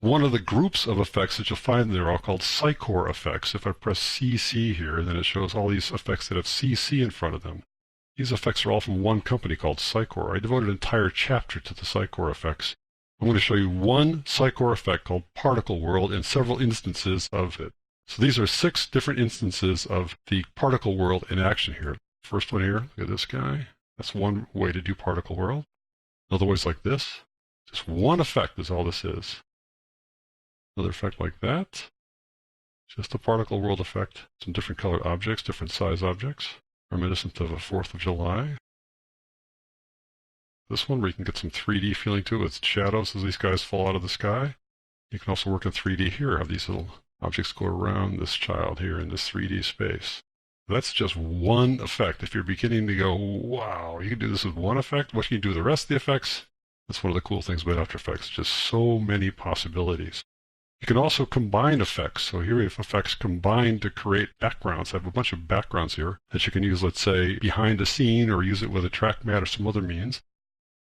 One of the groups of effects that you'll find there are called Cycore effects. If I press CC here, then it shows all these effects that have CC in front of them. These effects are all from one company called Cycore. I devoted an entire chapter to the Cycore effects. I'm going to show you one Cycore effect called Particle World and several instances of it. So these are 6 different instances of the particle world in action here. First one here, look at this guy. That's one way to do particle world. Another way is like this. Just one effect is all this is. Another effect like that. Just a particle world effect. Some different colored objects, different size objects, reminiscent of a 4th of July. This one where you can get some 3D feeling to it with shadows as these guys fall out of the sky. You can also work in 3D here, have these little objects go around this child here in this 3D space. That's just one effect. If you're beginning to go, wow, you can do this with one effect, what can you do with the rest of the effects? That's one of the cool things about After Effects, just so many possibilities. You can also combine effects. So here we have effects combined to create backgrounds. I have a bunch of backgrounds here that you can use, let's say, behind a scene or use it with a track mat or some other means.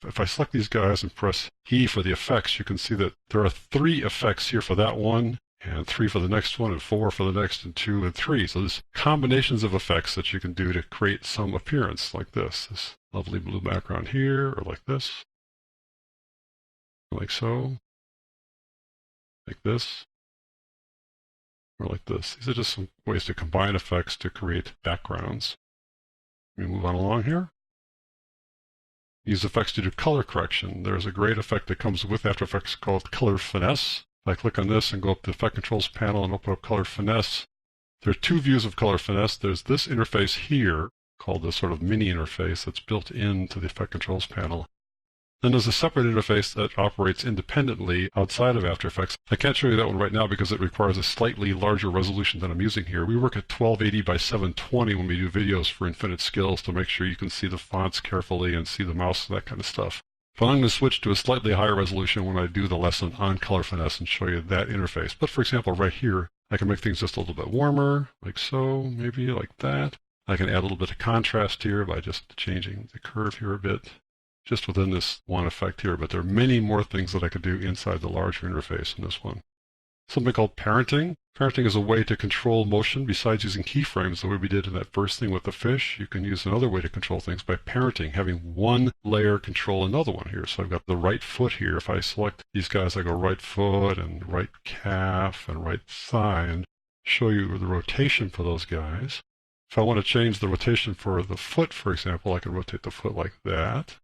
If I select these guys and press E for the effects, you can see that there are 3 effects here for that one, and 3 for the next one, and 4 for the next, and 2 and 3. So there's combinations of effects that you can do to create some appearance like this lovely blue background here, or like this, like so, like this, or like this. These are just some ways to combine effects to create backgrounds. Let me move on along here. Use effects to do color correction. There's a great effect that comes with After Effects called Color Finesse. If I click on this and go up to the Effect Controls panel and open up Color Finesse, there are 2 views of Color Finesse. There's this interface here called the sort of mini interface that's built into the Effect Controls panel. Then there's a separate interface that operates independently outside of After Effects. I can't show you that one right now because it requires a slightly larger resolution than I'm using here. We work at 1280 by 720 when we do videos for Infinite Skills to make sure you can see the fonts carefully and see the mouse and that kind of stuff. But I'm going to switch to a slightly higher resolution when I do the lesson on Color Finesse and show you that interface. But for example, right here, I can make things just a little bit warmer, like so, maybe like that. I can add a little bit of contrast here by just changing the curve here a bit, just within this one effect here. But there are many more things that I could do inside the larger interface in this one. Something called parenting. Parenting is a way to control motion besides using keyframes the way we did in that first thing with the fish. You can use another way to control things by parenting, having one layer control another one here. So I've got the right foot here. If I select these guys, I go right foot and right calf and right thigh and show you the rotation for those guys. If I want to change the rotation for the foot, for example, I can rotate the foot like that.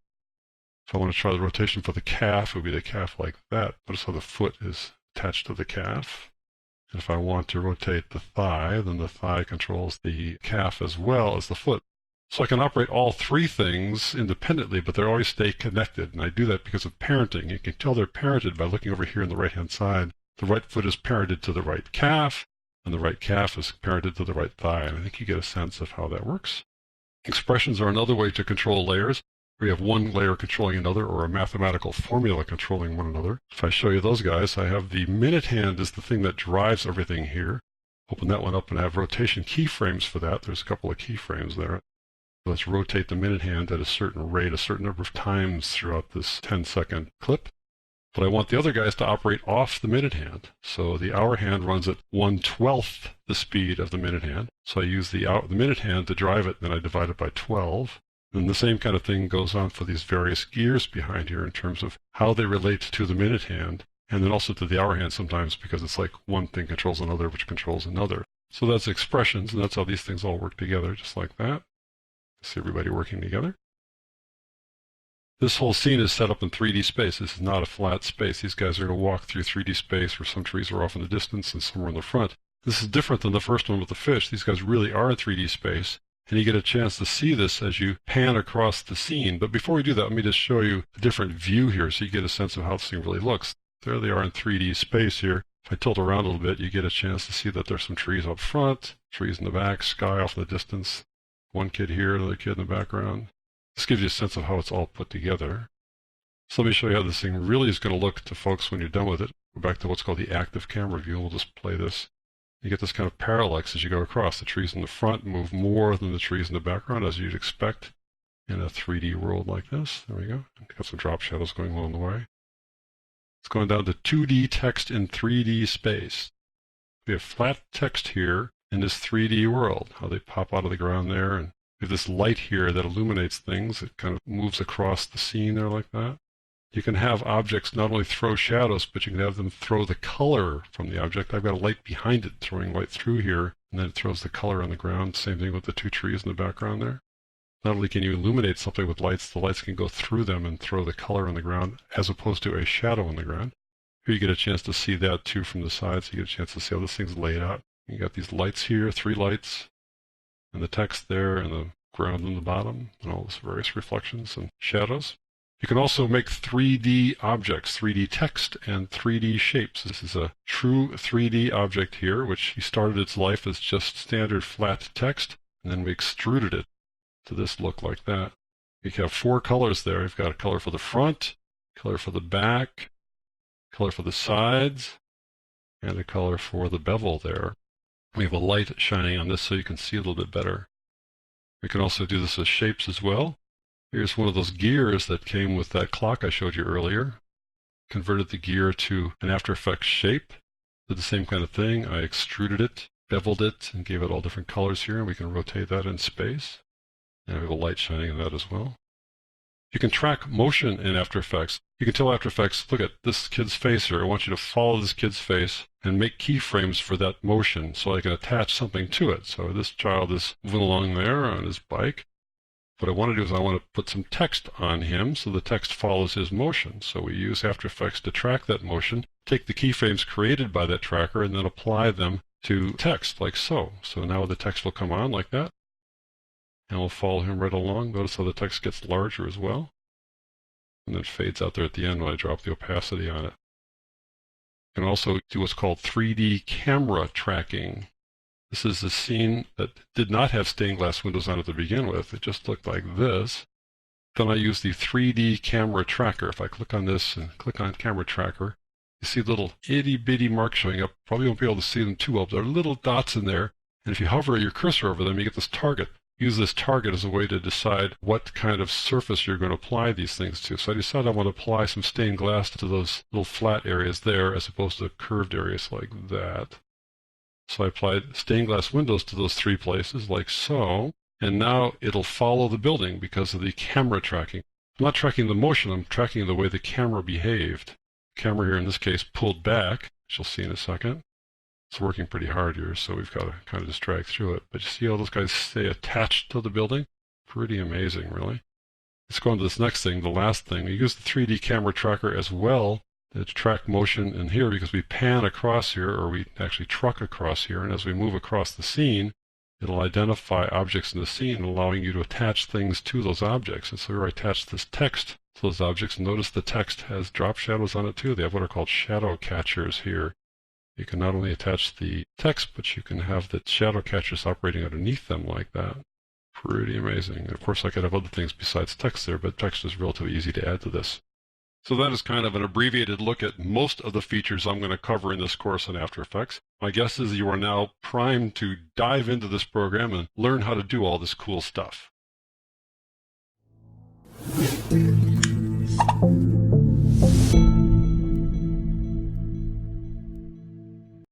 If I want to try the rotation for the calf, it would be the calf like that. Notice how the foot is attached to the calf. And if I want to rotate the thigh, then the thigh controls the calf as well as the foot. So I can operate all 3 things independently, but they always stay connected. And I do that because of parenting. You can tell they're parented by looking over here on the right-hand side. The right foot is parented to the right calf, and the right calf is parented to the right thigh. And I think you get a sense of how that works. Expressions are another way to control layers. We have one layer controlling another, or a mathematical formula controlling one another. If I show you those guys, I have the minute hand is the thing that drives everything here. Open that one up and I have rotation keyframes for that. There's a couple of keyframes there. Let's rotate the minute hand at a certain rate, a certain number of times throughout this 10-second clip. But I want the other guys to operate off the minute hand. So the hour hand runs at 1/12 the speed of the minute hand. So I use the minute hand to drive it, then I divide it by 12. And the same kind of thing goes on for these various gears behind here in terms of how they relate to the minute hand, and then also to the hour hand sometimes, because it's like one thing controls another, which controls another. So that's expressions, and that's how these things all work together, just like that. See everybody working together. This whole scene is set up in 3D space. This is not a flat space. These guys are going to walk through 3D space where some trees are off in the distance and some are in the front. This is different than the first one with the fish. These guys really are in 3D space. And you get a chance to see this as you pan across the scene. But before we do that, let me just show you a different view here so you get a sense of how this thing really looks. There they are in 3D space here. If I tilt around a little bit, you get a chance to see that there's some trees up front, trees in the back, sky off in the distance, one kid here, another kid in the background. This gives you a sense of how it's all put together. So let me show you how this thing really is going to look to folks when you're done with it. Go back to what's called the active camera view. We'll just play this. You get this kind of parallax as you go across. The trees in the front move more than the trees in the background, as you'd expect in a 3D world like this. There we go. Got some drop shadows going along the way. It's going down to 2D text in 3D space. We have flat text here in this 3D world, how they pop out of the ground there. And we have this light here that illuminates things. It kind of moves across the scene there like that. You can have objects not only throw shadows, but you can have them throw the color from the object. I've got a light behind it throwing light through here, and then it throws the color on the ground. Same thing with the two trees in the background there. Not only can you illuminate something with lights, the lights can go through them and throw the color on the ground as opposed to a shadow on the ground. Here you get a chance to see that too from the sides. You get a chance to see how this thing's laid out. You got these lights here, 3 lights, and the text there, and the ground on the bottom, and all those various reflections and shadows. You can also make 3D objects, 3D text, and 3D shapes. This is a true 3D object here, which started its life as just standard flat text, and then we extruded it to this look like that. You have 4 colors there. You've got a color for the front, color for the back, color for the sides, and a color for the bevel there. We have a light shining on this so you can see a little bit better. We can also do this as shapes as well. Here's one of those gears that came with that clock I showed you earlier. Converted the gear to an After Effects shape. Did the same kind of thing. I extruded it, beveled it, and gave it all different colors here, and we can rotate that in space. And we have a light shining in that as well. You can track motion in After Effects. You can tell After Effects, look at this kid's face here. I want you to follow this kid's face and make keyframes for that motion so I can attach something to it. So this child is moving along there on his bike. What I want to do is I want to put some text on him so the text follows his motion. So we use After Effects to track that motion, take the keyframes created by that tracker, and then apply them to text like so. So now the text will come on like that. And we'll follow him right along. Notice how the text gets larger as well. And then it fades out there at the end when I drop the opacity on it. You can also do what's called 3D camera tracking. This is a scene that did not have stained glass windows on it to begin with. It just looked like this. Then I use the 3D camera tracker. If I click on this and click on camera tracker, you see little itty-bitty marks showing up. Probably won't be able to see them too well, but there are little dots in there. And if you hover your cursor over them, you get this target. Use this target as a way to decide what kind of surface you're going to apply these things to. So I decided I want to apply some stained glass to those little flat areas there as opposed to curved areas like that. So I applied stained glass windows to those 3 places like so, and now it'll follow the building because of the camera tracking. I'm not tracking the motion, I'm tracking the way the camera behaved. The camera here in this case pulled back, which you'll see in a second. It's working pretty hard here, so we've got to kind of just drag through it. But you see how those guys stay attached to the building? Pretty amazing, really. Let's go on to this next thing, the last thing. We use the 3D camera tracker as well to track motion in here because we pan across here, or we actually truck across here, and as we move across the scene, it'll identify objects in the scene, allowing you to attach things to those objects. And so here I attach this text to those objects, and notice the text has drop shadows on it too. They have what are called shadow catchers here. You can not only attach the text, but you can have the shadow catchers operating underneath them like that. Pretty amazing. And of course, I could have other things besides text there, but text is relatively easy to add to this. So that is kind of an abbreviated look at most of the features I'm going to cover in this course on After Effects. My guess is you are now primed to dive into this program and learn how to do all this cool stuff.